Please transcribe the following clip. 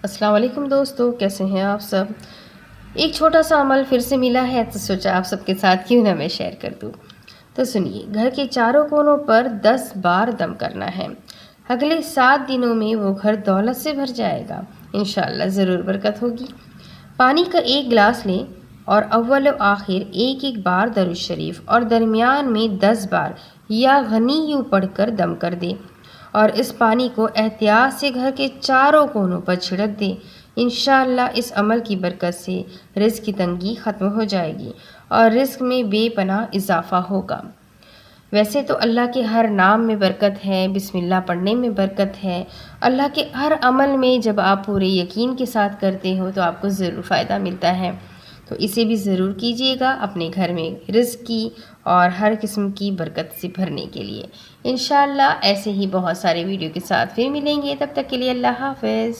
السلام علیکم دوستو، کیسے ہیں آپ سب؟ ایک چھوٹا سا عمل پھر سے ملا ہے تو سوچا آپ سب کے ساتھ کیوں نہ میں شیئر کر دوں۔ تو سنیے، گھر کے چاروں کونوں پر 10 بار دم کرنا ہے۔ اگلے 7 دنوں میں وہ گھر دولت سے بھر جائے گا، انشاءاللہ ضرور برکت ہوگی۔ پانی کا 1 گلاس لیں اور اول و آخر ایک بار درود شریف اور درمیان میں 10 بار یا غنی پڑھ کر دم کر دیں، اور اس پانی کو احتیاط سے گھر کے چاروں کونوں پر چھڑک دیں۔ انشاءاللہ اس عمل کی برکت سے رزق کی تنگی ختم ہو جائے گی اور رزق میں بے پناہ اضافہ ہوگا۔ ویسے تو اللہ کے ہر نام میں برکت ہے، بسم اللہ پڑھنے میں برکت ہے۔ اللہ کے ہر عمل میں جب آپ پورے یقین کے ساتھ کرتے ہو تو آپ کو ضرور فائدہ ملتا ہے، تو اسے بھی ضرور کیجیے گا اپنے گھر میں رزق کی اور ہر قسم کی برکت سے بھرنے کے لیے۔ انشاءاللہ ایسے ہی بہت سارے ویڈیو کے ساتھ پھر ملیں گے، تب تک کے لیے اللہ حافظ۔